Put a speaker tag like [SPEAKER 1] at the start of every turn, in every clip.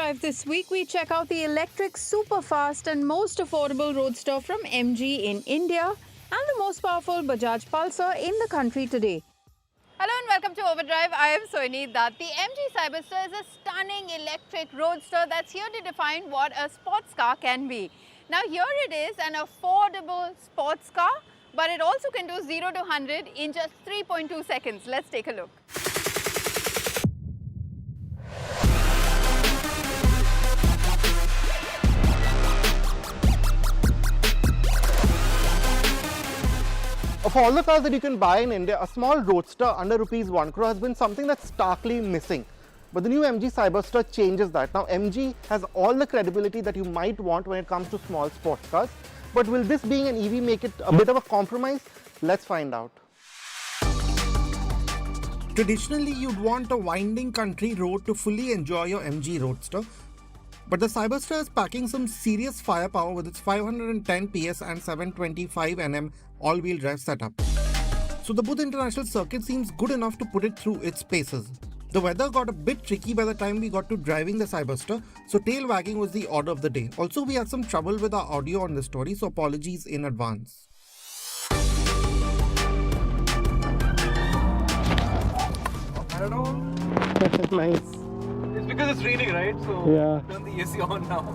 [SPEAKER 1] Overdrive this week, we check out the electric, super fast and most affordable roadster from MG in India and the most powerful Bajaj Pulsar in the country today.
[SPEAKER 2] Hello and welcome to Overdrive. I am Soini Dutt. The MG Cyberster is a stunning electric roadster that's here to define what a sports car can be. Now here it is, an affordable sports car, but it also can do 0 to 100 in just 3.2 seconds. Let's take a look.
[SPEAKER 3] Of all the cars that you can buy in India, a small roadster under rupees 1 crore has been something that's starkly missing. But the new MG Cyberster changes that. Now MG has all the credibility that you might want when it comes to small sports cars. But will this being an EV make it a bit of a compromise? Let's find out. Traditionally, you'd want a winding country road to fully enjoy your MG Roadster. But the Cyberster is packing some serious firepower with its 510 PS and 725 Nm all-wheel drive setup. So the Buddha International Circuit seems good enough to put it through its paces. The weather got a bit tricky by the time we got to driving the Cyberster, so tail wagging was the order of the day. Also, we had some trouble with our audio on this story, so apologies in advance. Nice.
[SPEAKER 4] It's because it's raining, right? So
[SPEAKER 3] Yeah.
[SPEAKER 4] turn the AC on now.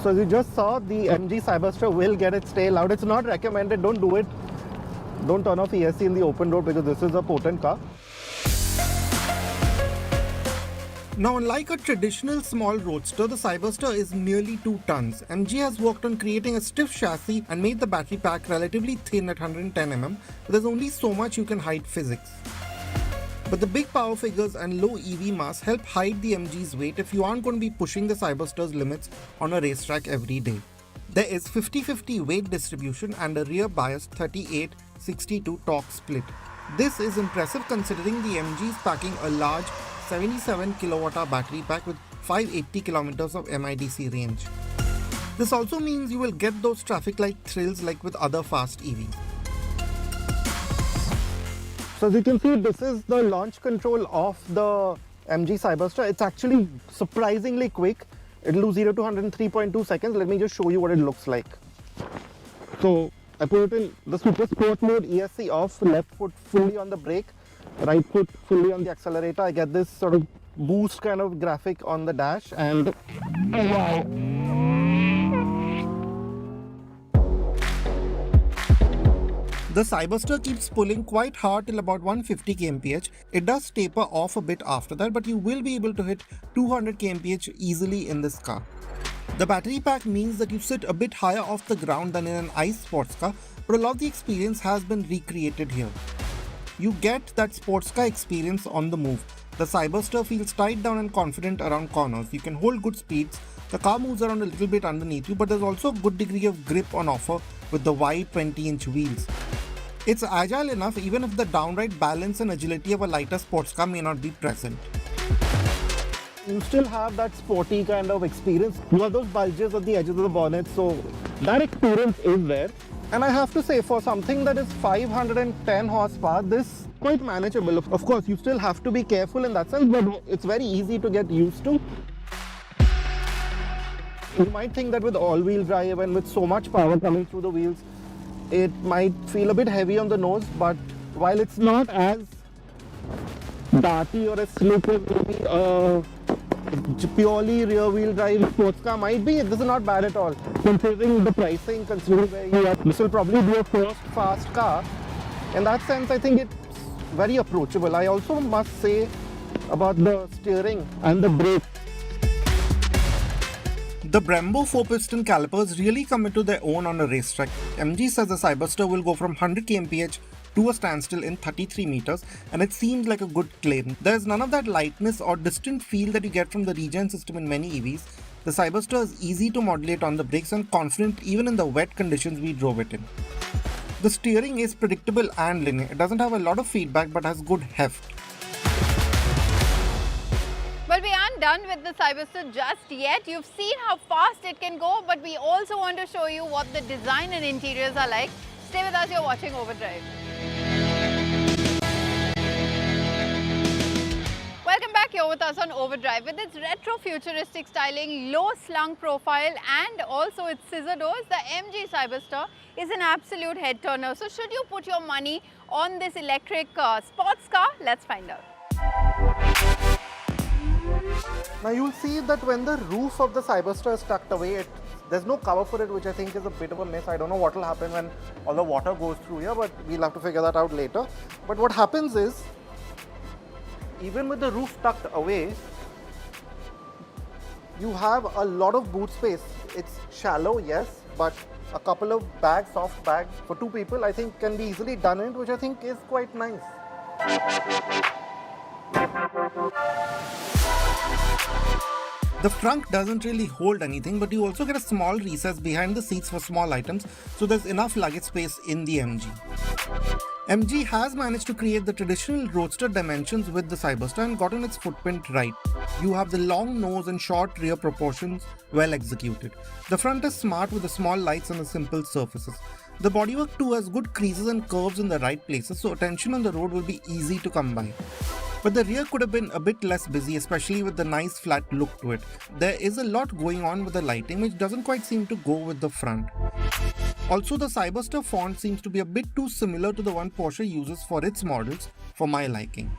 [SPEAKER 3] So as you just saw, the MG Cyberster will get its tail out. It's not recommended, don't do it. Don't turn off ESC in the open road because this is a potent car. Now, unlike a traditional small roadster, the Cyberster is nearly 2 tons. MG has worked on creating a stiff chassis and made the battery pack relatively thin at 110 mm, but there's only so much you can hide physics. But the big power figures and low EV mass help hide the MG's weight if you aren't going to be pushing the Cyberster's limits on a racetrack every day. There is 50-50 weight distribution and a rear biased 38-62 torque split. This is impressive considering the MG is packing a large 77 kWh battery pack with 580 km of MIDC range. This also means you will get those traffic light thrills like with other fast EVs. So as you can see, this is the launch control of the MG Cyberster. It's actually surprisingly quick. It'll do 0 to 100 in 3.2 seconds. Let me just show you what it looks like. So I put it in the super sport mode, ESC off, left foot fully on the brake, right foot fully on the accelerator. I get this sort of boost kind of graphic on the dash and wow. The Cyberster keeps pulling quite hard till about 150 kmph. It does taper off a bit after that, but you will be able to hit 200 kmph easily in this car. The battery pack means that you sit a bit higher off the ground than in an ICE sports car, but a lot of the experience has been recreated here. You get that sports car experience on the move. The Cyberster feels tied down and confident around corners. You can hold good speeds. The car moves around a little bit underneath you, but there's also a good degree of grip on offer with the wide 20-inch wheels. It's agile enough even if the downright balance and agility of a lighter sports car may not be present. You still have that sporty kind of experience. You have those bulges at the edges of the bonnet, so that experience is there. And I have to say, for something that is 510 horsepower, this is quite manageable. Of course, you still have to be careful in that sense, but it's very easy to get used to. You might think that with all-wheel drive and with so much power coming through the wheels, it might feel a bit heavy on the nose, but while it's not as darty or as slick as maybe a purely rear-wheel drive sports car might be, this is not bad at all. Considering the pricing, considering where you are, this will probably be a first fast car. In that sense, I think it's very approachable. I also must say about the steering and the brake. The Brembo 4-piston calipers really come into their own on a racetrack. MG says the Cyberster will go from 100 kmph to a standstill in 33 meters, and it seems like a good claim. There is none of that lightness or distant feel that you get from the regen system in many EVs. The Cyberster is easy to modulate on the brakes and confident even in the wet conditions we drove it in. The steering is predictable and linear. It doesn't have a lot of feedback but has good heft.
[SPEAKER 2] Well, we aren't done with the Cyberster just yet. You've seen how fast it can go, but we also want to show you what the design and interiors are like. Stay with us, you're watching Overdrive. Well, Welcome back. You're with us on Overdrive. With its retro futuristic styling, low slung profile and also its scissor doors, the MG Cyberster is an absolute head turner. So should you put your money on this electric sports car? Let's find out.
[SPEAKER 3] Now you'll see that when the roof of the Cyberster is tucked away, there's no cover for it, which I think is a bit of a miss. I don't know what will happen when all the water goes through here, but we'll have to figure that out later. But what happens is, even with the roof tucked away, you have a lot of boot space. It's shallow, yes, but a couple of bags, soft bags for two people, I think can be easily done in it, which I think is quite nice. The front doesn't really hold anything, but you also get a small recess behind the seats for small items, so there's enough luggage space in the MG. MG has managed to create the traditional roadster dimensions with the Cyberster and gotten its footprint right. You have the long nose and short rear proportions well executed. The front is smart with the small lights and the simple surfaces. The bodywork too has good creases and curves in the right places, so attention on the road will be easy to come by. But the rear could have been a bit less busy, especially with the nice flat look to it. There is a lot going on with the lighting, which doesn't quite seem to go with the front. Also, the Cyberster font seems to be a bit too similar to the one Porsche uses for its models, for my liking.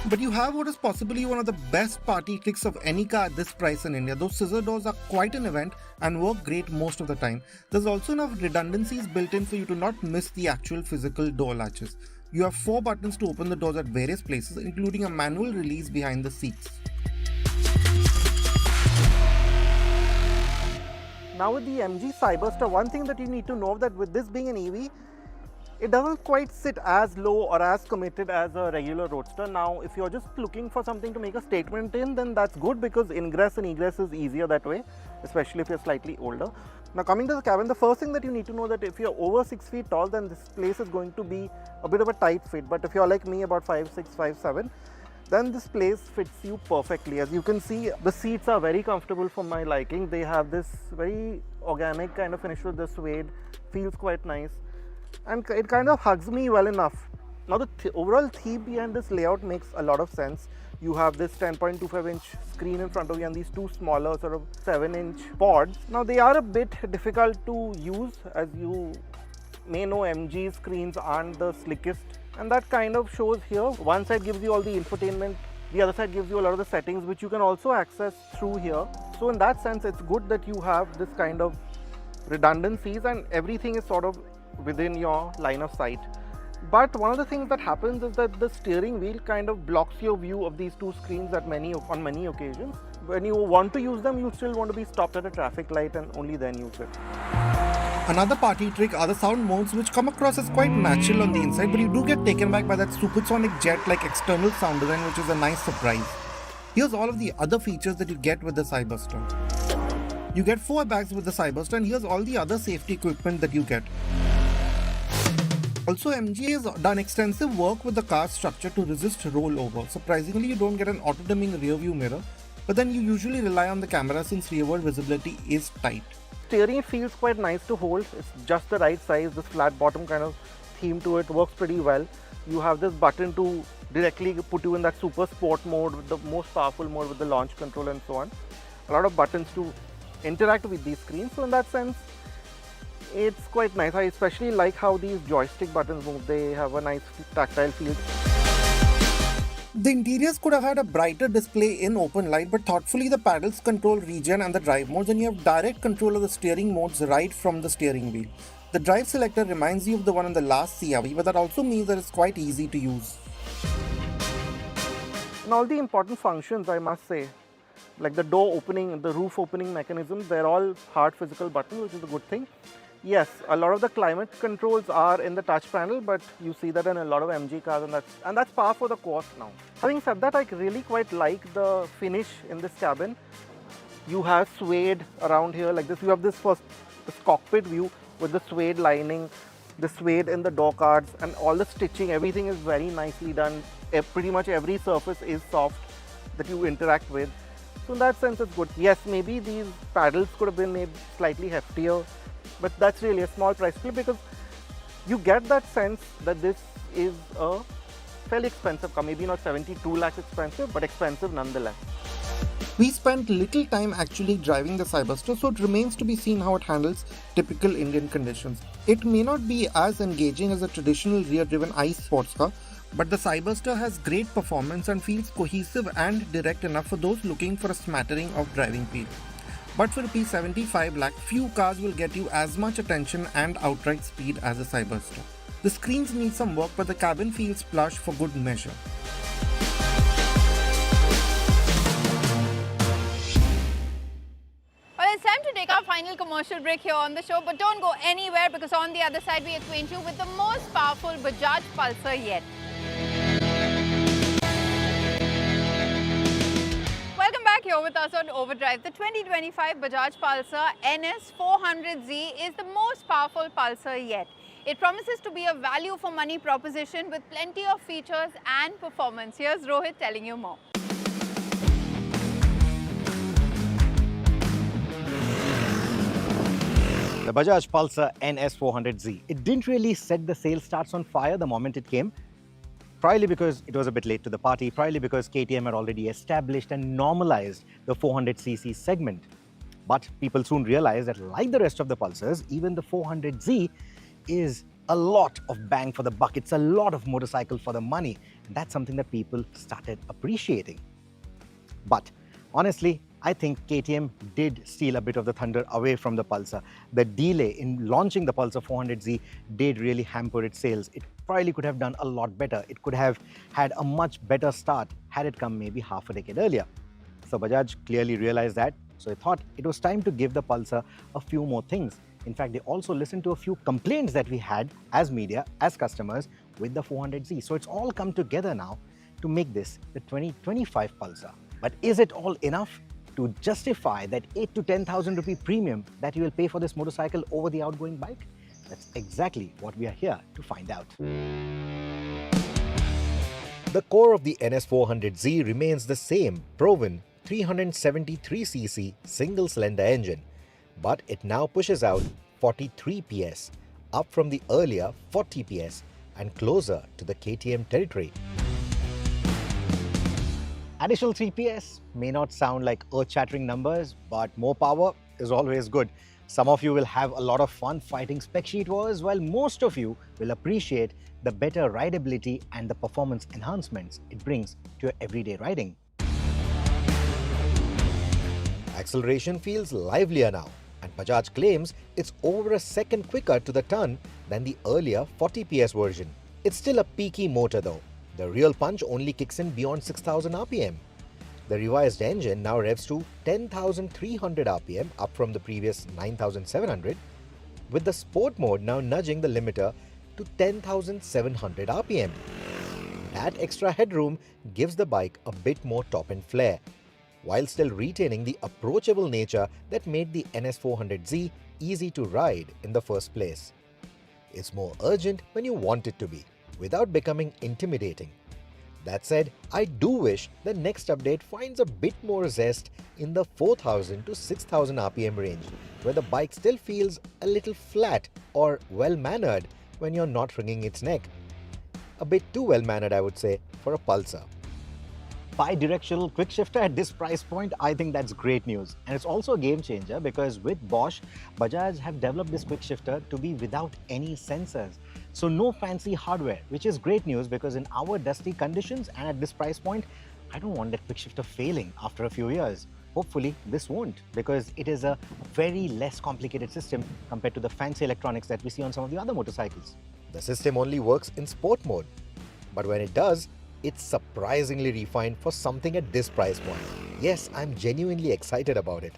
[SPEAKER 3] But you have what is possibly one of the best party tricks of any car at this price in India. Those scissor doors are quite an event and work great most of the time. There's also enough redundancies built in for you to not miss the actual physical door latches. You have 4 buttons to open the doors at various places, including a manual release behind the seats. Now with the MG Cyberster, one thing that you need to know that with this being an EV, it doesn't quite sit as low or as committed as a regular roadster. Now, if you're just looking for something to make a statement in, then that's good because ingress and egress is easier that way, especially if you're slightly older. Now coming to the cabin, the first thing that you need to know that if you're over 6 feet tall, then this place is going to be a bit of a tight fit. But if you're like me, about 5'6", 5'7", then this place fits you perfectly. As you can see, the seats are very comfortable for my liking. They have this very organic kind of finish with the suede, feels quite nice. And it kind of hugs me well enough. Now the overall theme behind this layout makes a lot of sense. You have this 10.25-inch screen in front of you and these two smaller sort of 7-inch pods. Now they are a bit difficult to use. As you may know, MG screens aren't the slickest, and that kind of shows here. One side gives you all the infotainment, the other side gives you a lot of the settings which you can also access through here. So in that sense, it's good that you have this kind of redundancies and everything is sort of within your line of sight. But one of the things that happens is that the steering wheel kind of blocks your view of these two screens on many occasions. When you want to use them, you still want to be stopped at a traffic light and only then use it. Another party trick are the sound modes, which come across as quite natural on the inside, but you do get taken back by that supersonic jet-like external sound design, which is a nice surprise. Here's all of the other features that you get with the Cyberster. You get 4 bags with the Cyberster, and here's all the other safety equipment that you get. Also, MG has done extensive work with the car's structure to resist rollover. Surprisingly, you don't get an auto-dimming rear view mirror, but then you usually rely on the camera since rearward visibility is tight. Steering feels quite nice to hold. It's just the right size. This flat bottom kind of theme to it works pretty well. You have this button to directly put you in that super sport mode, the most powerful mode with the launch control and so on. A lot of buttons to interact with these screens. So in that sense, it's quite nice. I especially like how these joystick buttons move. They have a nice tactile feel. The interiors could have had a brighter display in open light, but thoughtfully the paddles control regen and the drive modes, and you have direct control of the steering modes right from the steering wheel. The drive selector reminds you of the one in the last CRV, but that also means that it's quite easy to use. And all the important functions, I must say, like the door opening, the roof opening mechanism, they're all hard physical buttons, which is a good thing. Yes, a lot of the climate controls are in the touch panel, but you see that in a lot of MG cars, and that's par for the course now. Having said that, I really quite like the finish in this cabin. You have suede around here like this. You have this cockpit view with the suede lining, the suede in the door cards, and all the stitching. Everything is very nicely done. Pretty much every surface is soft that you interact with. So in that sense, it's good. Yes, maybe these paddles could have been made slightly heftier, but that's really a small price play because you get that sense that this is a
[SPEAKER 5] fairly expensive car, maybe not 72 lakhs expensive, but expensive nonetheless.
[SPEAKER 3] We spent little time actually driving the Cyberster, so it remains to be seen how it handles typical Indian conditions. It may not be as engaging as a traditional rear-driven ICE sports car, but the Cyberster has great performance and feels cohesive and direct enough for those looking for a smattering of driving feel. But for Rs 75 lakh, few cars will get you as much attention and outright speed as a Cyberster. The screens need some work, but the cabin feels plush for good measure.
[SPEAKER 2] Well, it's time to take our final commercial break here on the show, but don't go anywhere because on the other side we acquaint you with the most powerful Bajaj Pulsar yet. Welcome back here with us on Overdrive. The 2025 Bajaj Pulsar NS400Z is the most powerful Pulsar yet. It promises to be a value for money proposition with plenty of features and performance. Here's Rohit telling you more.
[SPEAKER 6] The Bajaj Pulsar NS400Z. It didn't really set the sales starts on fire the moment it came, probably because it was a bit late to the party, probably because KTM had already established and normalized the 400cc segment. But people soon realized that like the rest of the Pulsars, even the 400Z is a lot of bang for the buck. It's a lot of motorcycle for the money. And that's something that people started appreciating. But honestly, I think KTM did steal a bit of the thunder away from the Pulsar. The delay in launching the Pulsar 400Z did really hamper its sales. It probably could have done a lot better. It could have had a much better start had it come maybe half a decade earlier. So Bajaj clearly realized that, so they thought it was time to give the Pulsar a few more things. In fact, they also listened to a few complaints that we had as media, as customers with the 400Z. So it's all come together now to make this the 2025 Pulsar. But is it all enough to justify that 8 to 10,000 rupee premium that you will pay for this motorcycle over the outgoing bike? That's exactly what we are here to find out.
[SPEAKER 7] The core of the NS400Z remains the same, proven 373cc single-cylinder engine, but it now pushes out 43 PS, up from the earlier 40 PS and closer to the KTM territory.
[SPEAKER 6] Additional 3 PS may not sound like earth-shattering numbers, but more power is always good. Some of you will have a lot of fun fighting spec sheet wars, while most of you will appreciate the better rideability and the performance enhancements it brings to your everyday riding.
[SPEAKER 7] Acceleration feels livelier now, and Bajaj claims it's over a second quicker to the ton than the earlier 40 PS version. It's still a peaky motor though. The real punch only kicks in beyond 6,000 RPM. The revised engine now revs to 10,300 RPM, up from the previous 9,700, with the sport mode now nudging the limiter to 10,700 RPM. That extra headroom gives the bike a bit more top-end flair, while still retaining the approachable nature that made the NS400Z easy to ride in the first place. It's more urgent when you want it to be, without becoming intimidating. That said, I do wish the next update finds a bit more zest in the 4,000 to 6,000 RPM range, where the bike still feels a little flat or well-mannered when you're not wringing its neck. A bit too well-mannered, I would say, for a Pulsar.
[SPEAKER 6] Bi-directional quick shifter at this price point, I think that's great news. And it's also a game changer because with Bosch, Bajaj have developed this quick shifter to be without any sensors. So no fancy hardware, which is great news because in our dusty conditions and at this price point, I don't want that quick shifter failing after a few years. Hopefully this won't, because it is a very less complicated system compared to the fancy electronics that we see on some of the other motorcycles.
[SPEAKER 7] The system only works in sport mode, but when it does, it's surprisingly refined for something at this price point. Yes, I'm genuinely excited about it.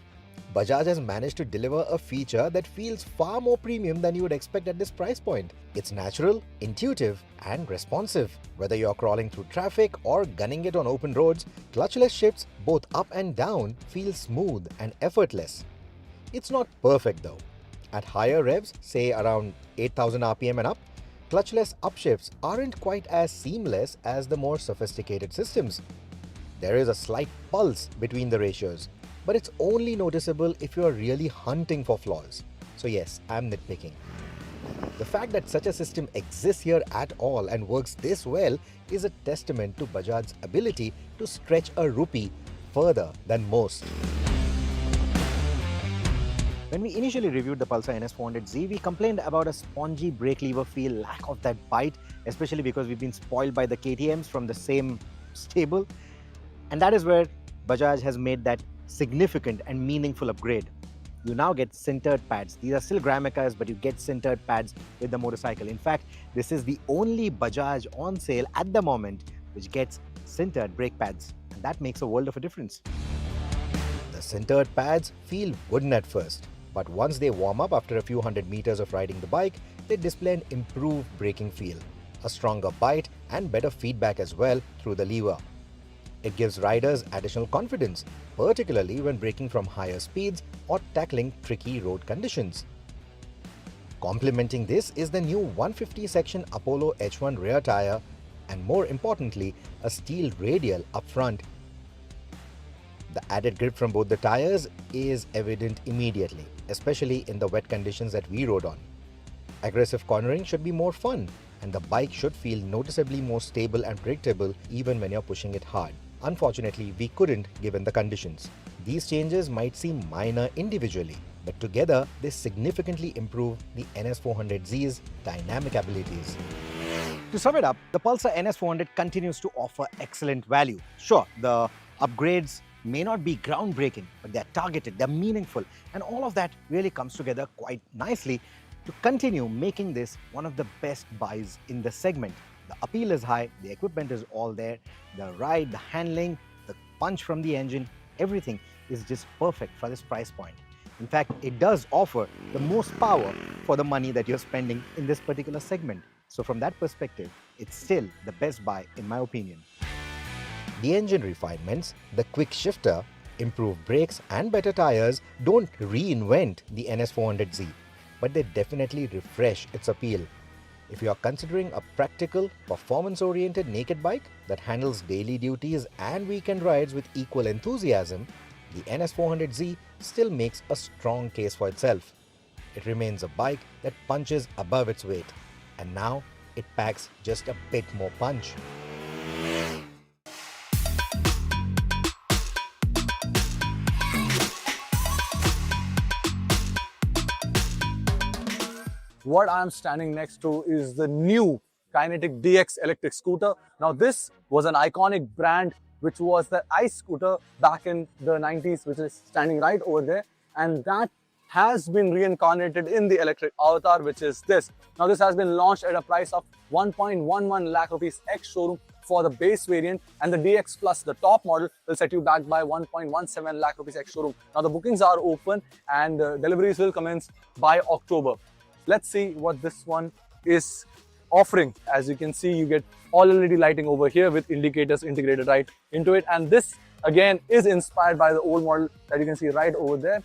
[SPEAKER 7] Bajaj has managed to deliver a feature that feels far more premium than you would expect at this price point. It's natural, intuitive, and responsive. Whether you're crawling through traffic or gunning it on open roads, clutchless shifts both up and down feel smooth and effortless. It's not perfect though. At higher revs, say around 8,000 RPM and up, clutchless upshifts aren't quite as seamless as the more sophisticated systems. There is a slight pulse between the ratios, but it's only noticeable if you are really hunting for flaws. So yes, I'm nitpicking. The fact that such a system exists here at all and works this well is a testament to Bajaj's ability to stretch a rupee further than most.
[SPEAKER 6] When we initially reviewed the Pulsar NS400Z, we complained about a spongy brake lever feel, lack of that bite, especially because we've been spoiled by the KTMs from the same stable. And that is where Bajaj has made that significant and meaningful upgrade. You now get sintered pads. These are still Gramicas, but you get sintered pads with the motorcycle. In fact, this is the only Bajaj on sale at the moment which gets sintered brake pads. And that makes a world of a difference.
[SPEAKER 7] The sintered pads feel wooden at first, but once they warm up after a few hundred meters of riding the bike, they display an improved braking feel, a stronger bite and better feedback as well through the lever. It gives riders additional confidence, particularly when braking from higher speeds or tackling tricky road conditions. Complementing this is the new 150 section Apollo H1 rear tyre and, more importantly, a steel radial up front. The added grip from both the tyres is evident immediately, especially in the wet conditions that we rode on. Aggressive cornering should be more fun, and the bike should feel noticeably more stable and predictable even when you're pushing it hard. Unfortunately, we couldn't given the conditions. These changes might seem minor individually, but together they significantly improve the NS400Z's dynamic abilities.
[SPEAKER 6] To sum it up, the Pulsar NS400 continues to offer excellent value. Sure, the upgrades may not be groundbreaking, but they're targeted, they're meaningful, and all of that really comes together quite nicely to continue making this one of the best buys in the segment. The appeal is high, the equipment is all there, the ride, the handling, the punch from the engine, everything is just perfect for this price point. In fact, it does offer the most power for the money that you're spending in this particular segment. So from that perspective, it's still the best buy in my opinion.
[SPEAKER 7] The engine refinements, the quick shifter, improved brakes and better tyres don't reinvent the NS400Z, but they definitely refresh its appeal. If you are considering a practical, performance-oriented naked bike that handles daily duties and weekend rides with equal enthusiasm, the NS400Z still makes a strong case for itself. It remains a bike that punches above its weight, and now it packs just a bit more punch.
[SPEAKER 4] What I'm standing next to is the new Kinetic DX Electric scooter. Now this was an iconic brand which was the ICE scooter back in the 90s, which is standing right over there, and that has been reincarnated in the electric avatar, which is this. Now this has been launched at a price of 1.11 lakh rupees ex-showroom for the base variant, and the DX Plus, the top model, will set you back by 1.17 lakh rupees ex-showroom. Now the bookings are open and deliveries will commence by October. Let's see what this one is offering. As you can see, you get all LED lighting over here with indicators integrated right into it, and this again is inspired by the old model that you can see right over there.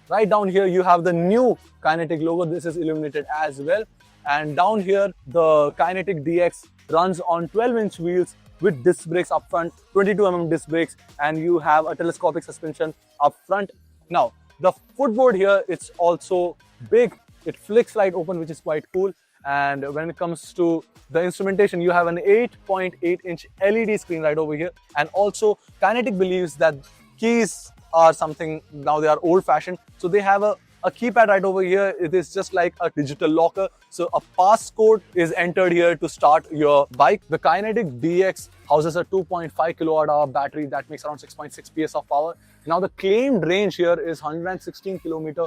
[SPEAKER 4] Right down here you have the new Kinetic logo. This is illuminated as well, and down here the Kinetic DX runs on 12-inch wheels with disc brakes up front, 22mm disc brakes, and you have a telescopic suspension up front. Now the footboard here, it's also big. It flicks right open, which is quite cool. And when it comes to the instrumentation, you have an 8.8-inch LED screen right over here. And also, Kinetic believes that keys are something, now they are old-fashioned. So they have a keypad right over here. It is just like a digital locker. So a passcode is entered here to start your bike. The Kinetic DX houses a 2.5 kilowatt-hour battery that makes around 6.6 PS of power. Now the claimed range here is 116 kilometer.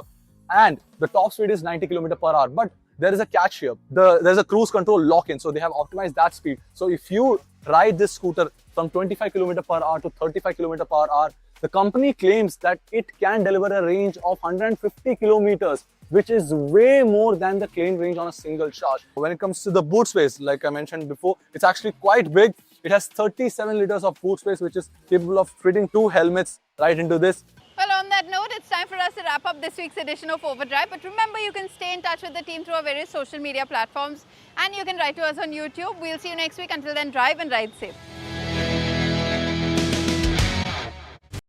[SPEAKER 4] And the top speed is 90 km per hour, but there is a catch here. There's a cruise control lock-in, so they have optimized that speed. So if you ride this scooter from 25 km per hour to 35 km per hour, the company claims that it can deliver a range of 150 kilometers, which is way more than the claimed range on a single charge. When it comes to the boot space, like I mentioned before, it's actually quite big. It has 37 liters of boot space, which is capable of fitting 2 helmets right into this.
[SPEAKER 2] Well, on that note, it's time for us to wrap up this week's edition of Overdrive. But remember, you can stay in touch with the team through our various social media platforms, and you can write to us on YouTube. We'll see you next week. Until then, drive and ride safe.